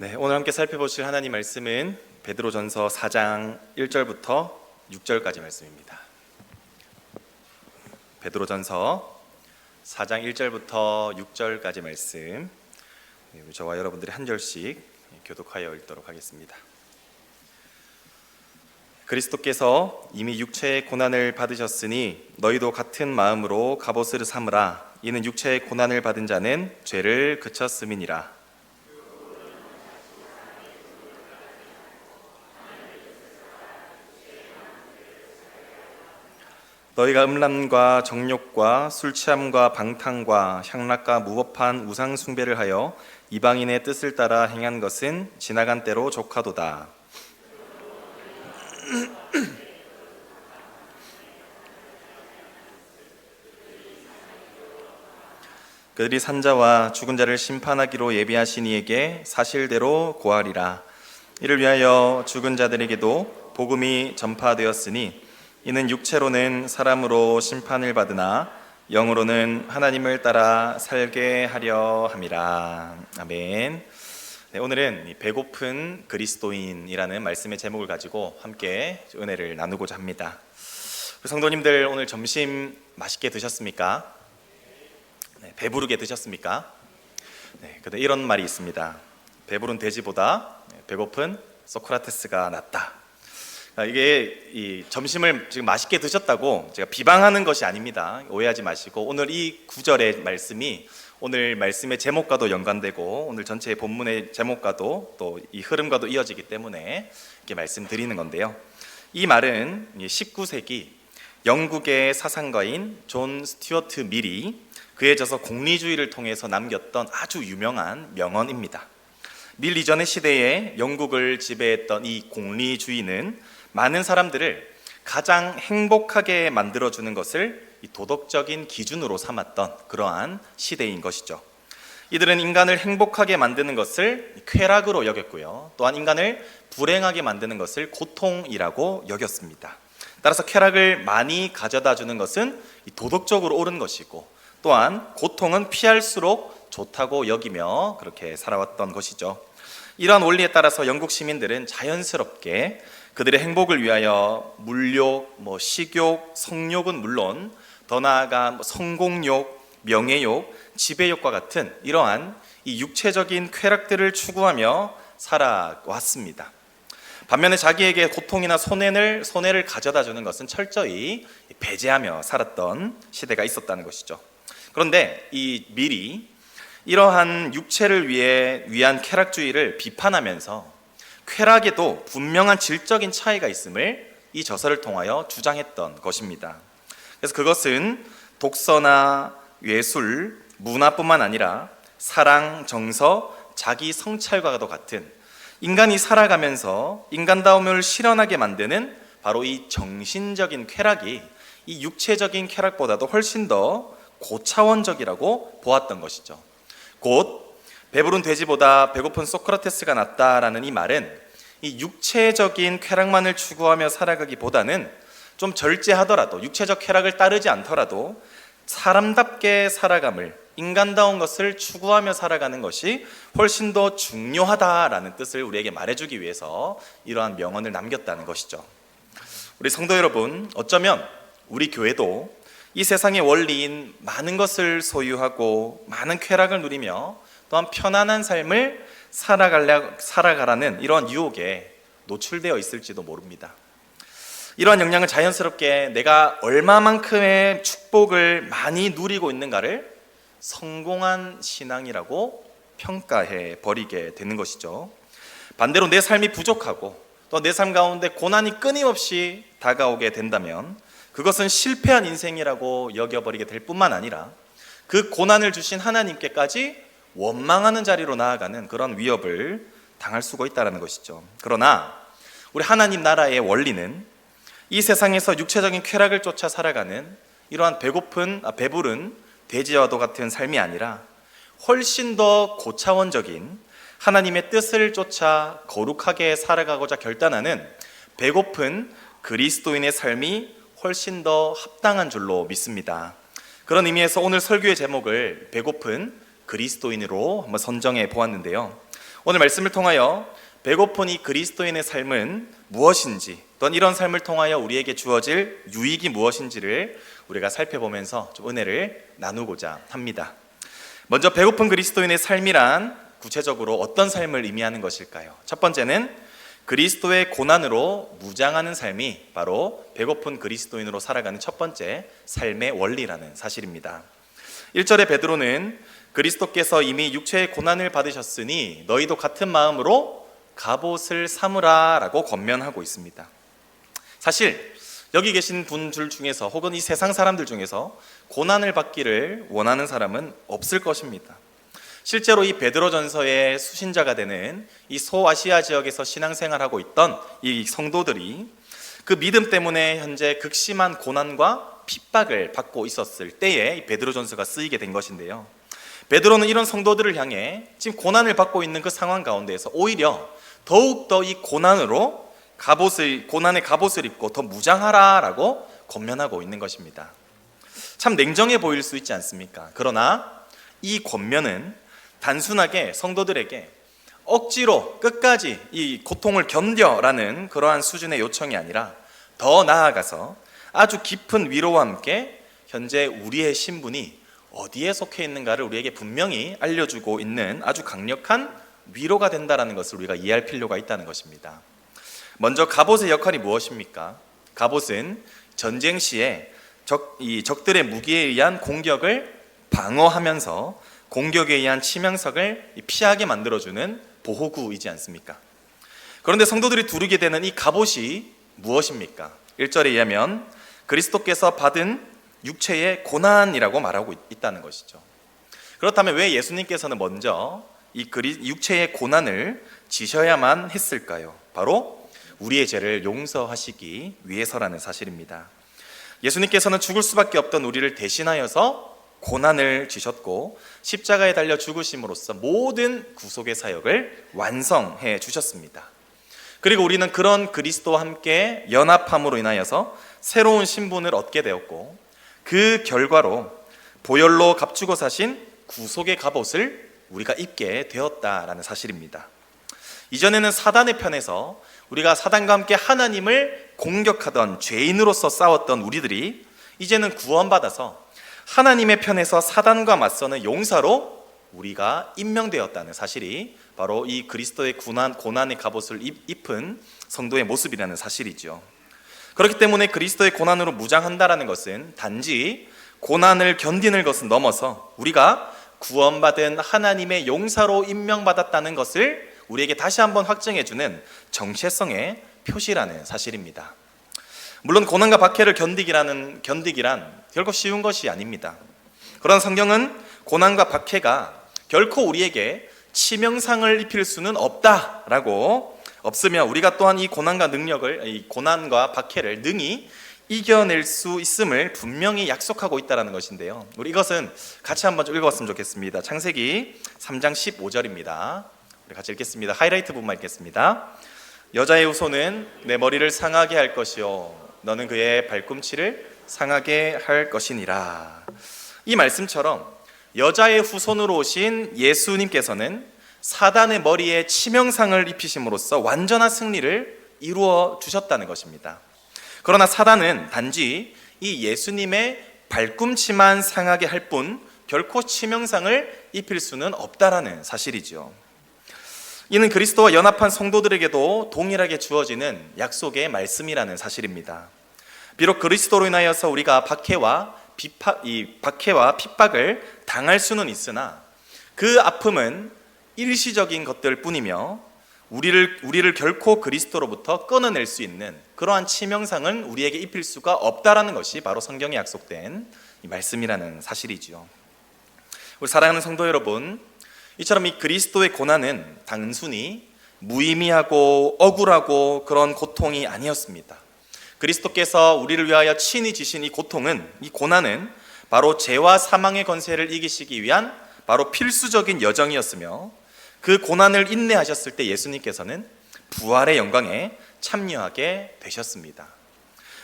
네, 오늘 함께 살펴보실 하나님 말씀은 베드로전서 4장 1절부터 6절까지 말씀입니다. 베드로전서 4장 1절부터 6절까지 말씀, 저와 여러분들이 한 절씩 교독하여 읽도록 하겠습니다. 그리스도께서 이미 육체의 고난을 받으셨으니 너희도 같은 마음으로 갑옷을 삼으라. 이는 육체의 고난을 받은 자는 죄를 그쳤음이니라. 너희가 음란과 정욕과 술취함과 방탕과 향락과 무법한 우상 숭배를 하여 이방인의 뜻을 따라 행한 것은 지나간 때로 족하도다. 그들이 산자와 죽은 자를 심판하기로 예비하신 이에게 사실대로 고하리라. 이를 위하여 죽은 자들에게도 복음이 전파되었으니 이는 육체로는 사람으로 심판을 받으나 영으로는 하나님을 따라 살게 하려 함이라. 아멘. 네, 오늘은 배고픈 그리스도인이라는 말씀의 제목을 가지고 함께 은혜를 나누고자 합니다. 성도님들, 오늘 점심 맛있게 드셨습니까? 네, 배부르게 드셨습니까? 네, 근데 이런 말이 있습니다. 배부른 돼지보다 배고픈 소크라테스가 낫다. 이게 이 점심을 지금 맛있게 드셨다고 제가 비방하는 것이 아닙니다. 오해하지 마시고, 오늘 이 구절의 말씀이 오늘 말씀의 제목과도 연관되고 오늘 전체의 본문의 제목과도 또 이 흐름과도 이어지기 때문에 이렇게 말씀드리는 건데요. 이 말은 19세기 영국의 사상가인 존 스튜어트 밀이 그에 져서 공리주의를 통해서 남겼던 아주 유명한 명언입니다. 밀 이전의 시대에 영국을 지배했던 이 공리주의는 많은 사람들을 가장 행복하게 만들어주는 것을 도덕적인 기준으로 삼았던 그러한 시대인 것이죠. 이들은 인간을 행복하게 만드는 것을 쾌락으로 여겼고요, 또한 인간을 불행하게 만드는 것을 고통이라고 여겼습니다. 따라서 쾌락을 많이 가져다 주는 것은 도덕적으로 옳은 것이고, 또한 고통은 피할수록 좋다고 여기며 그렇게 살아왔던 것이죠. 이러한 원리에 따라서 영국 시민들은 자연스럽게 그들의 행복을 위하여 물욕, 식욕, 성욕은 물론 더 나아가 성공욕, 명예욕, 지배욕과 같은 이러한 이 육체적인 쾌락들을 추구하며 살아왔습니다. 반면에 자기에게 고통이나 손해를 가져다 주는 것은 철저히 배제하며 살았던 시대가 있었다는 것이죠. 그런데 이 밀이 이러한 육체를 위한 쾌락주의를 비판하면서 쾌락에도 분명한 질적인 차이가 있음을 이 저서를 통하여 주장했던 것입니다. 그래서 그것은 독서나 예술, 문화뿐만 아니라 사랑, 정서, 자기 성찰과도 같은 인간이 살아가면서 인간다움을 실현하게 만드는 바로 이 정신적인 쾌락이 이 육체적인 쾌락보다도 훨씬 더 고차원적이라고 보았던 것이죠. 곧 배부른 돼지보다 배고픈 소크라테스가 낫다라는 이 말은 이 육체적인 쾌락만을 추구하며 살아가기보다는 좀 절제하더라도, 육체적 쾌락을 따르지 않더라도 사람답게 살아감을, 인간다운 것을 추구하며 살아가는 것이 훨씬 더 중요하다라는 뜻을 우리에게 말해주기 위해서 이러한 명언을 남겼다는 것이죠. 우리 성도 여러분, 어쩌면 우리 교회도 이 세상의 원리인 많은 것을 소유하고 많은 쾌락을 누리며 또한 편안한 삶을 살아가라는 이러한 유혹에 노출되어 있을지도 모릅니다. 이러한 영향을 자연스럽게 내가 얼마만큼의 축복을 많이 누리고 있는가를 성공한 신앙이라고 평가해 버리게 되는 것이죠. 반대로 내 삶이 부족하고 또 내 삶 가운데 고난이 끊임없이 다가오게 된다면 그것은 실패한 인생이라고 여겨버리게 될 뿐만 아니라 그 고난을 주신 하나님께까지 원망하는 자리로 나아가는 그런 위협을 당할 수가 있다는 것이죠. 그러나 우리 하나님 나라의 원리는 이 세상에서 육체적인 쾌락을 쫓아 살아가는 이러한 배부른 돼지와도 같은 삶이 아니라 훨씬 더 고차원적인 하나님의 뜻을 쫓아 거룩하게 살아가고자 결단하는 배고픈 그리스도인의 삶이 훨씬 더 합당한 줄로 믿습니다. 그런 의미에서 오늘 설교의 제목을 배고픈 그리스도인으로 한번 선정해 보았는데요. 오늘 말씀을 통하여 배고픈 이 그리스도인의 삶은 무엇인지, 또는 이런 삶을 통하여 우리에게 주어질 유익이 무엇인지를 우리가 살펴보면서 좀 은혜를 나누고자 합니다. 먼저 배고픈 그리스도인의 삶이란 구체적으로 어떤 삶을 의미하는 것일까요? 첫 번째는 그리스도의 고난으로 무장하는 삶이 바로 배고픈 그리스도인으로 살아가는 첫 번째 삶의 원리라는 사실입니다. 1절에 베드로는 그리스도께서 이미 육체의 고난을 받으셨으니 너희도 같은 마음으로 갑옷을 삼으라 라고 권면하고 있습니다. 사실 여기 계신 분들 중에서 혹은 이 세상 사람들 중에서 고난을 받기를 원하는 사람은 없을 것입니다. 실제로 이 베드로전서의 수신자가 되는 이 소아시아 지역에서 신앙생활하고 있던 이 성도들이 그 믿음 때문에 현재 극심한 고난과 핍박을 받고 있었을 때에 이 베드로전서가 쓰이게 된 것인데요. 베드로는 이런 성도들을 향해 지금 고난을 받고 있는 그 상황 가운데에서 오히려 더욱더 이 고난의 갑옷을 입고 더 무장하라라고 권면하고 있는 것입니다. 참 냉정해 보일 수 있지 않습니까? 그러나 이 권면은 단순하게 성도들에게 억지로 끝까지 이 고통을 견뎌라는 그러한 수준의 요청이 아니라 더 나아가서 아주 깊은 위로와 함께 현재 우리의 신분이 어디에 속해 있는가를 우리에게 분명히 알려주고 있는 아주 강력한 위로가 된다는 것을 우리가 이해할 필요가 있다는 것입니다. 먼저 갑옷의 역할이 무엇입니까? 갑옷은 전쟁 시에 적들의 무기에 의한 공격을 방어하면서 공격에 의한 치명상을 피하게 만들어주는 보호구이지 않습니까? 그런데 성도들이 두르게 되는 이 갑옷이 무엇입니까? 1절에 의하면 그리스도께서 받은 육체의 고난이라고 말하고 있다는 것이죠. 그렇다면 왜 예수님께서는 먼저 이 육체의 고난을 지셔야만 했을까요? 바로 우리의 죄를 용서하시기 위해서라는 사실입니다. 예수님께서는 죽을 수밖에 없던 우리를 대신하여서 고난을 지셨고 십자가에 달려 죽으심으로써 모든 구속의 사역을 완성해 주셨습니다. 그리고 우리는 그런 그리스도와 함께 연합함으로 인하여서 새로운 신분을 얻게 되었고 그 결과로 보혈로 값주고 사신 구속의 갑옷을 우리가 입게 되었다라는 사실입니다. 이전에는 사단의 편에서 우리가 사단과 함께 하나님을 공격하던 죄인으로서 싸웠던 우리들이 이제는 구원받아서 하나님의 편에서 사단과 맞서는 용사로 우리가 임명되었다는 사실이 바로 이 그리스도의 고난의 갑옷을 입은 성도의 모습이라는 사실이죠. 그렇기 때문에 그리스도의 고난으로 무장한다라는 것은 단지 고난을 견디는 것은 넘어서 우리가 구원받은 하나님의 용사로 임명받았다는 것을 우리에게 다시 한번 확증해주는 정체성의 표시라는 사실입니다. 물론 고난과 박해를 견디기란 결코 쉬운 것이 아닙니다. 그러나 성경은 고난과 박해가 결코 우리에게 치명상을 입힐 수는 없으며 우리가 또한 이 고난과 박해를 능히 이겨낼 수 있음을 분명히 약속하고 있다는 것인데요. 우리 이것은 같이 한번 좀 읽어봤으면 좋겠습니다. 창세기 3장 15절입니다. 우리 같이 읽겠습니다. 하이라이트 부분만 읽겠습니다. 여자의 후손은 내 머리를 상하게 할 것이요 너는 그의 발꿈치를 상하게 할 것이니라. 이 말씀처럼 여자의 후손으로 오신 예수님께서는 사단의 머리에 치명상을 입히심으로써 완전한 승리를 이루어 주셨다는 것입니다. 그러나 사단은 단지 이 예수님의 발꿈치만 상하게 할 뿐 결코 치명상을 입힐 수는 없다라는 사실이죠. 이는 그리스도와 연합한 성도들에게도 동일하게 주어지는 약속의 말씀이라는 사실입니다. 비록 그리스도로 인하여서 우리가 박해와 핍박을 당할 수는 있으나 그 아픔은 일시적인 것들 뿐이며 우리를 결코 그리스도로부터 끊어낼 수 있는 그러한 치명상은 우리에게 입힐 수가 없다라는 것이 바로 성경에 약속된 이 말씀이라는 사실이죠. 우리 사랑하는 성도 여러분, 이처럼 이 그리스도의 고난은 단순히 무의미하고 억울하고 그런 고통이 아니었습니다. 그리스도께서 우리를 위하여 친히 지신 이 고난은 바로 죄와 사망의 권세를 이기시기 위한 바로 필수적인 여정이었으며 그 고난을 인내하셨을 때 예수님께서는 부활의 영광에 참여하게 되셨습니다.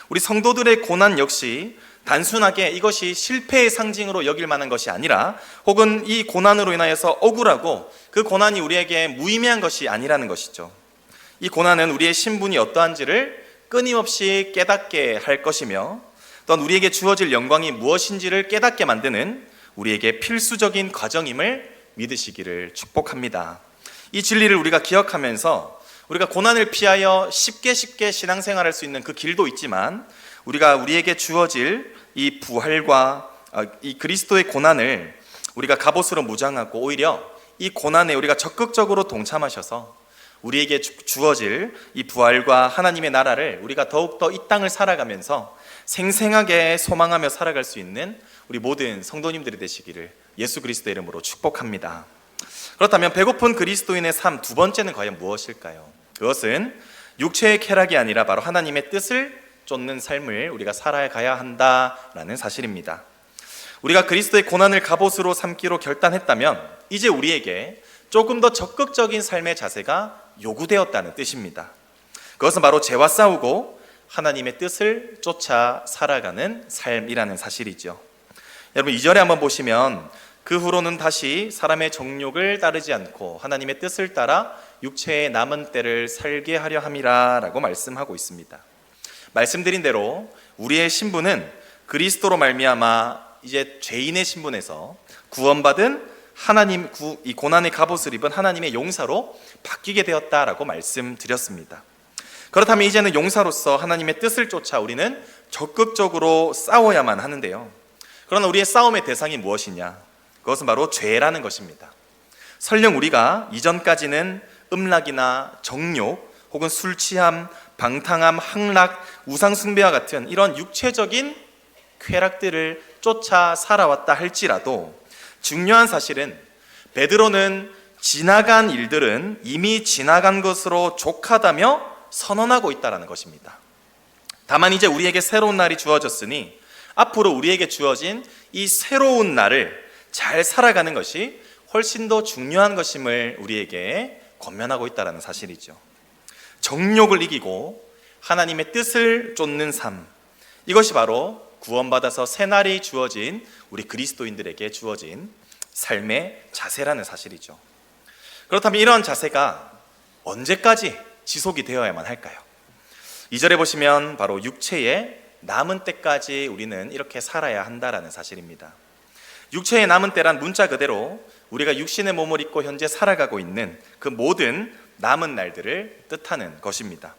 우리 성도들의 고난 역시 단순하게 이것이 실패의 상징으로 여길 만한 것이 아니라, 혹은 이 고난으로 인하여서 억울하고 그 고난이 우리에게 무의미한 것이 아니라는 것이죠. 이 고난은 우리의 신분이 어떠한지를 끊임없이 깨닫게 할 것이며, 또한 우리에게 주어질 영광이 무엇인지를 깨닫게 만드는 우리에게 필수적인 과정임을 믿으시기를 축복합니다. 이 진리를 우리가 기억하면서 우리가 고난을 피하여 쉽게 신앙생활할 수 있는 그 길도 있지만, 우리에게 주어질 이 부활과 이 그리스도의 고난을 우리가 갑옷으로 무장하고, 오히려 이 고난에 우리가 적극적으로 동참하셔서 우리에게 주어질 이 부활과 하나님의 나라를 우리가 더욱더 이 땅을 살아가면서 생생하게 소망하며 살아갈 수 있는 우리 모든 성도님들이 되시기를 예수 그리스도의 이름으로 축복합니다. 그렇다면 배고픈 그리스도인의 삶 두 번째는 과연 무엇일까요? 그것은 육체의 쾌락이 아니라 바로 하나님의 뜻을 쫓는 삶을 우리가 살아가야 한다라는 사실입니다. 우리가 그리스도의 고난을 갑옷으로 삼기로 결단했다면 이제 우리에게 조금 더 적극적인 삶의 자세가 요구되었다는 뜻입니다. 그것은 바로 죄와 싸우고 하나님의 뜻을 쫓아 살아가는 삶이라는 사실이죠. 여러분 2절에 한번 보시면, 그 후로는 다시 사람의 정욕을 따르지 않고 하나님의 뜻을 따라 육체의 남은 때를 살게 하려 함이라 라고 말씀하고 있습니다. 말씀드린 대로 우리의 신분은 그리스도로 말미암아 이제 죄인의 신분에서 구원받은 하나님, 이 고난의 갑옷을 입은 하나님의 용사로 바뀌게 되었다라고 말씀드렸습니다. 그렇다면 이제는 용사로서 하나님의 뜻을 쫓아 우리는 적극적으로 싸워야만 하는데요. 그러나 우리의 싸움의 대상이 무엇이냐? 그것은 바로 죄라는 것입니다. 설령 우리가 이전까지는 음락이나 정욕, 혹은 술 취함, 방탕함, 향락, 우상숭배와 같은 이런 육체적인 쾌락들을 쫓아 살아왔다 할지라도, 중요한 사실은 베드로는 지나간 일들은 이미 지나간 것으로 족하다며 선언하고 있다는 것입니다. 다만 이제 우리에게 새로운 날이 주어졌으니 앞으로 우리에게 주어진 이 새로운 날을 잘 살아가는 것이 훨씬 더 중요한 것임을 우리에게 권면하고 있다는 사실이죠. 정욕을 이기고 하나님의 뜻을 쫓는 삶, 이것이 바로 구원받아서 새날이 주어진 우리 그리스도인들에게 주어진 삶의 자세라는 사실이죠. 그렇다면 이러한 자세가 언제까지 지속이 되어야만 할까요? 2절에 보시면 바로 육체의 남은 때까지 우리는 이렇게 살아야 한다라는 사실입니다. 육체의 남은 때란 문자 그대로 우리가 육신의 몸을 입고 현재 살아가고 있는 그 모든 남은 날들을 뜻하는 것입니다.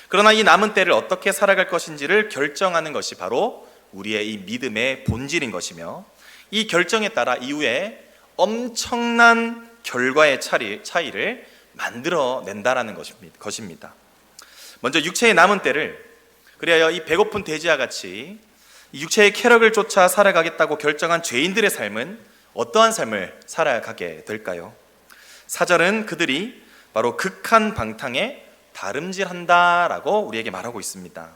그러나 이 남은 때를 어떻게 살아갈 것인지를 결정하는 것이 바로 우리의 이 믿음의 본질인 것이며, 이 결정에 따라 이후에 엄청난 결과의 차이를 만들어낸다라는 것입니다. 먼저 육체의 남은 때를, 그리하여 이 배고픈 돼지와 같이 육체의 쾌락을 쫓아 살아가겠다고 결정한 죄인들의 삶은 어떠한 삶을 살아가게 될까요? 4절은 그들이 바로 극한 방탕에 다름질한다라고 우리에게 말하고 있습니다.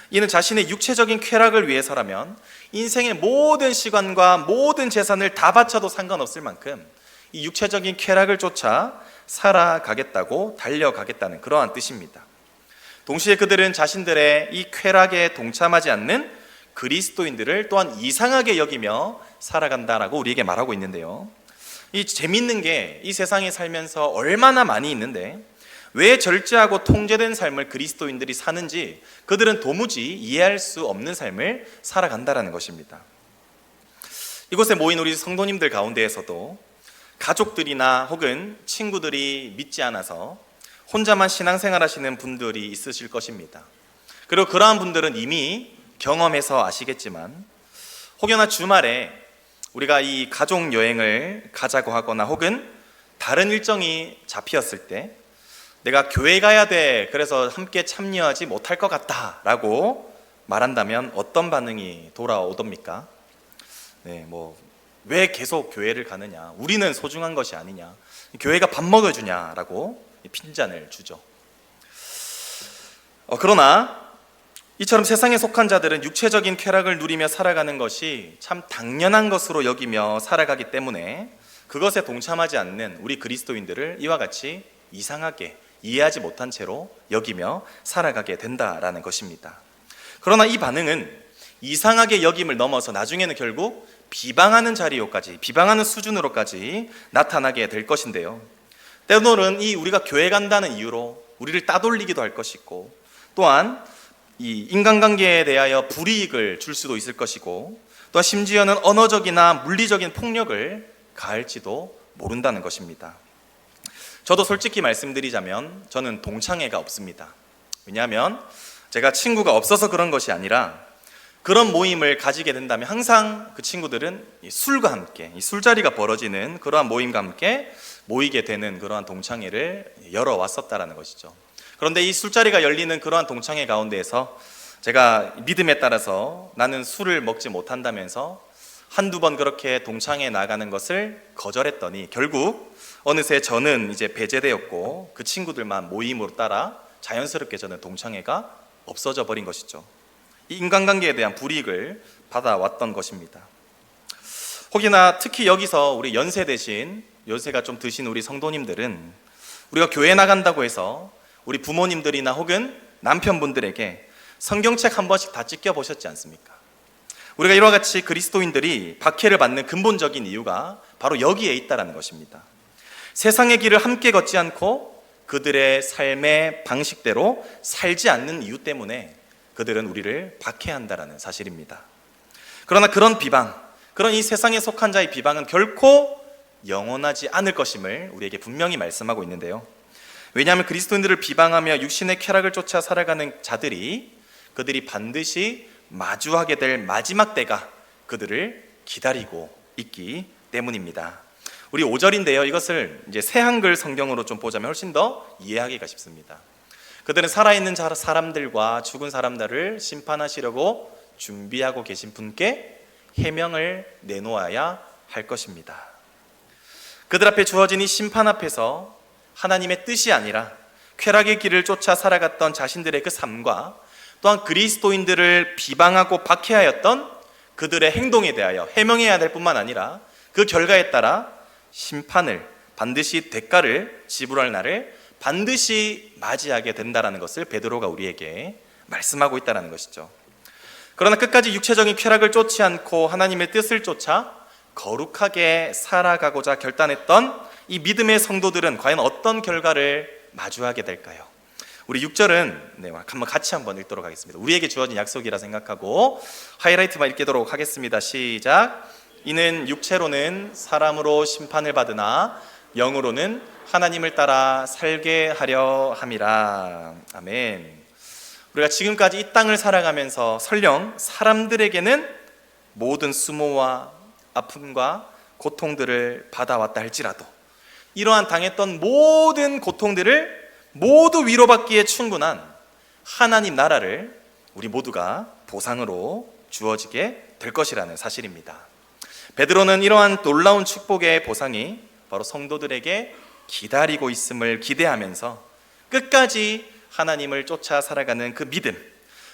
이는 자신의 육체적인 쾌락을 위해서라면 인생의 모든 시간과 모든 재산을 다 바쳐도 상관없을 만큼 이 육체적인 쾌락을 쫓아 살아가겠다고 달려가겠다는 그러한 뜻입니다. 동시에 그들은 자신들의 이 쾌락에 동참하지 않는 그리스도인들을 또한 이상하게 여기며 살아간다라고 우리에게 말하고 있는데요. 이 재밌는 게 이 세상에 살면서 얼마나 많이 있는데 왜 절제하고 통제된 삶을 그리스도인들이 사는지 그들은 도무지 이해할 수 없는 삶을 살아간다라는 것입니다. 이곳에 모인 우리 성도님들 가운데에서도 가족들이나 혹은 친구들이 믿지 않아서 혼자만 신앙생활 하시는 분들이 있으실 것입니다. 그리고 그러한 분들은 이미 경험해서 아시겠지만, 혹여나 주말에 우리가 이 가족 여행을 가자고 하거나 혹은 다른 일정이 잡혔을 때 내가 교회 가야 돼, 그래서 함께 참여하지 못할 것 같다 라고 말한다면 어떤 반응이 돌아오렵니까? 왜 계속 교회를 가느냐, 우리는 소중한 것이 아니냐, 교회가 밥 먹여주냐라고 핀잔을 주죠. 그러나 이처럼 세상에 속한 자들은 육체적인 쾌락을 누리며 살아가는 것이 참 당연한 것으로 여기며 살아가기 때문에 그것에 동참하지 않는 우리 그리스도인들을 이와 같이 이상하게 이해하지 못한 채로 여기며 살아가게 된다라는 것입니다. 그러나 이 반응은 이상하게 여김을 넘어서 나중에는 결국 비방하는 자리요까지, 비방하는 수준으로까지 나타나게 될 것인데요. 때로는 우리가 교회 간다는 이유로 우리를 따돌리기도 할 것이고, 또한 이 인간관계에 대하여 불이익을 줄 수도 있을 것이고, 또한 심지어는 언어적이나 물리적인 폭력을 가할지도 모른다는 것입니다. 저도 솔직히 말씀드리자면 저는 동창회가 없습니다. 왜냐하면 제가 친구가 없어서 그런 것이 아니라, 그런 모임을 가지게 된다면 항상 그 친구들은 술과 함께, 술자리가 벌어지는 그러한 모임과 함께 모이게 되는 그러한 동창회를 열어왔었다라는 것이죠. 그런데 이 술자리가 열리는 그러한 동창회 가운데에서 제가 믿음에 따라서 나는 술을 먹지 못한다면서 한두 번 그렇게 동창회에 나가는 것을 거절했더니, 결국 어느새 저는 이제 배제되었고 그 친구들만 모임으로 따라 자연스럽게 저는 동창회가 없어져 버린 것이죠. 이 인간관계에 대한 불이익을 받아왔던 것입니다. 혹여나 특히 여기서 우리 연세 대신, 연세가 좀 드신 우리 성도님들은 우리가 교회 나간다고 해서 우리 부모님들이나 혹은 남편분들에게 성경책 한 번씩 다 찢겨보셨지 않습니까? 우리가 이와 같이 그리스도인들이 박해를 받는 근본적인 이유가 바로 여기에 있다는 것입니다. 세상의 길을 함께 걷지 않고 그들의 삶의 방식대로 살지 않는 이유 때문에 그들은 우리를 박해한다는 사실입니다. 그러나 그런 비방, 그런 이 세상에 속한 자의 비방은 결코 영원하지 않을 것임을 우리에게 분명히 말씀하고 있는데요. 왜냐하면 그리스도인들을 비방하며 육신의 쾌락을 쫓아 살아가는 자들이, 그들이 반드시 마주하게 될 마지막 때가 그들을 기다리고 있기 때문입니다. 우리 5절인데요. 이것을 이제 새 한글 성경으로 좀 보자면 훨씬 더 이해하기가 쉽습니다. 그들은 살아있는 사람들과 죽은 사람들을 심판하시려고 준비하고 계신 분께 해명을 내놓아야 할 것입니다. 그들 앞에 주어진 이 심판 앞에서 하나님의 뜻이 아니라 쾌락의 길을 쫓아 살아갔던 자신들의 그 삶과, 또한 그리스도인들을 비방하고 박해하였던 그들의 행동에 대하여 해명해야 될 뿐만 아니라 그 결과에 따라 심판을, 반드시 대가를 지불할 날을 반드시 맞이하게 된다는 것을 베드로가 우리에게 말씀하고 있다는 것이죠. 그러나 끝까지 육체적인 쾌락을 쫓지 않고 하나님의 뜻을 쫓아 거룩하게 살아가고자 결단했던 이 믿음의 성도들은 과연 어떤 결과를 마주하게 될까요? 우리 6절은 같이 한번 읽도록 하겠습니다. 우리에게 주어진 약속이라 생각하고 하이라이트만 읽도록 하겠습니다. 시작. 이는 육체로는 사람으로 심판을 받으나 영으로는 하나님을 따라 살게 하려 함이라. 아멘. 우리가 지금까지 이 땅을 살아가면서 설령 사람들에게는 모든 수모와 아픔과 고통들을 받아왔다 할지라도, 이러한 당했던 모든 고통들을 모두 위로받기에 충분한 하나님 나라를 우리 모두가 보상으로 주어지게 될 것이라는 사실입니다. 베드로는 이러한 놀라운 축복의 보상이 바로 성도들에게 기다리고 있음을 기대하면서 끝까지 하나님을 쫓아 살아가는 그 믿음,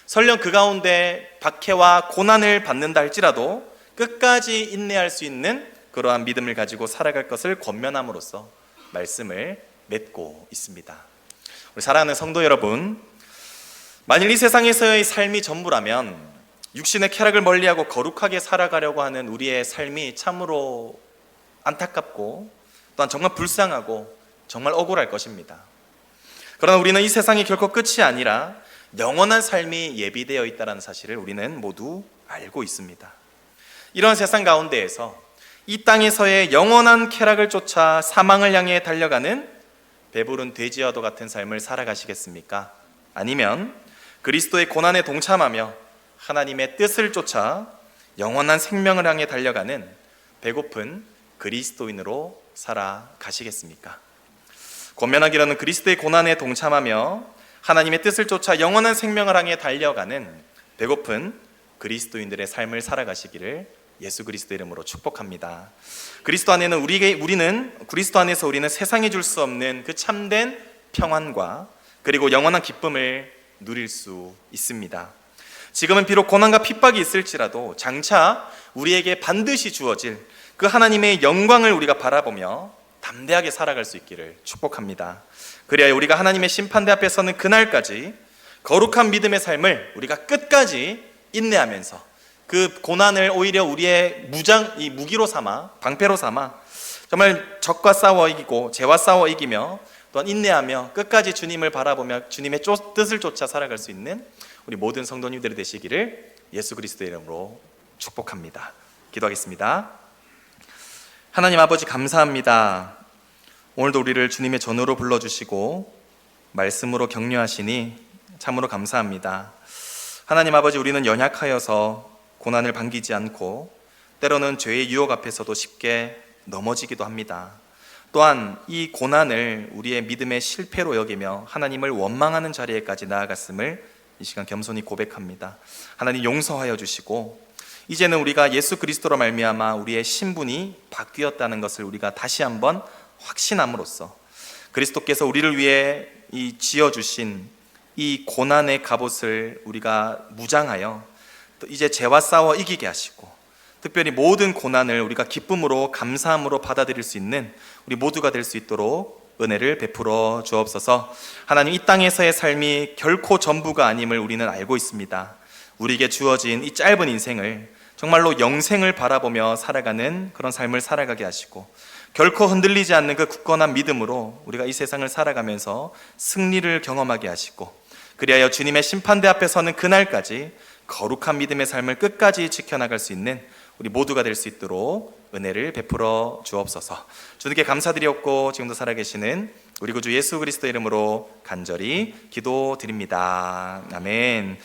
설령 그 가운데 박해와 고난을 받는다 할지라도 끝까지 인내할 수 있는 그러한 믿음을 가지고 살아갈 것을 권면함으로써 말씀을 맺고 있습니다. 우리 사랑하는 성도 여러분, 만일 이 세상에서의 삶이 전부라면 육신의 쾌락을 멀리하고 거룩하게 살아가려고 하는 우리의 삶이 참으로 안타깝고 또한 정말 불쌍하고 정말 억울할 것입니다. 그러나 우리는 이 세상이 결코 끝이 아니라 영원한 삶이 예비되어 있다는 사실을 우리는 모두 알고 있습니다. 이런 세상 가운데에서 이 땅에서의 영원한 쾌락을 쫓아 사망을 향해 달려가는 배부른 돼지와도 같은 삶을 살아가시겠습니까? 아니면 그리스도의 고난에 동참하며 하나님의 뜻을 쫓아 영원한 생명을 향해 달려가는 배고픈 그리스도인으로 살아가시겠습니까? 권면하기로는 그리스도의 고난에 동참하며 하나님의 뜻을 쫓아 영원한 생명을 향해 달려가는 배고픈 그리스도인들의 삶을 살아가시기를 예수 그리스도 이름으로 축복합니다. 그리스도 안에는 그리스도 안에서 우리는 세상이 줄 수 없는 그 참된 평안과 그리고 영원한 기쁨을 누릴 수 있습니다. 지금은 비록 고난과 핍박이 있을지라도 장차 우리에게 반드시 주어질 그 하나님의 영광을 우리가 바라보며 담대하게 살아갈 수 있기를 축복합니다. 그래야 우리가 하나님의 심판대 앞에 서는 그날까지 거룩한 믿음의 삶을 우리가 끝까지 인내하면서 그 고난을 오히려 우리의 무기로 삼아, 방패로 삼아 정말 적과 싸워 이기고 죄와 싸워 이기며 또한 인내하며 끝까지 주님을 바라보며 주님의 뜻을 쫓아 살아갈 수 있는 우리 모든 성도님들이 되시기를 예수 그리스도의 이름으로 축복합니다. 기도하겠습니다. 하나님 아버지 감사합니다. 오늘도 우리를 주님의 전으로 불러주시고 말씀으로 격려하시니 참으로 감사합니다. 하나님 아버지, 우리는 연약하여서 고난을 반기지 않고 때로는 죄의 유혹 앞에서도 쉽게 넘어지기도 합니다. 또한 이 고난을 우리의 믿음의 실패로 여기며 하나님을 원망하는 자리에까지 나아갔음을 이 시간 겸손히 고백합니다. 하나님 용서하여 주시고 이제는 우리가 예수 그리스도로 말미암아 우리의 신분이 바뀌었다는 것을 우리가 다시 한번 확신함으로써 그리스도께서 우리를 위해 이 지어주신 이 고난의 갑옷을 우리가 무장하여 또 이제 죄와 싸워 이기게 하시고 특별히 모든 고난을 우리가 기쁨으로 감사함으로 받아들일 수 있는 우리 모두가 될 수 있도록 은혜를 베풀어 주옵소서. 하나님, 이 땅에서의 삶이 결코 전부가 아님을 우리는 알고 있습니다. 우리에게 주어진 이 짧은 인생을 정말로 영생을 바라보며 살아가는 그런 삶을 살아가게 하시고 결코 흔들리지 않는 그 굳건한 믿음으로 우리가 이 세상을 살아가면서 승리를 경험하게 하시고 그리하여 주님의 심판대 앞에 서는 그날까지 거룩한 믿음의 삶을 끝까지 지켜나갈 수 있는 우리 모두가 될 수 있도록 은혜를 베풀어 주옵소서. 주님께 감사드리옵고 지금도 살아계시는 우리 구주 예수 그리스도 이름으로 간절히 기도드립니다. 아멘.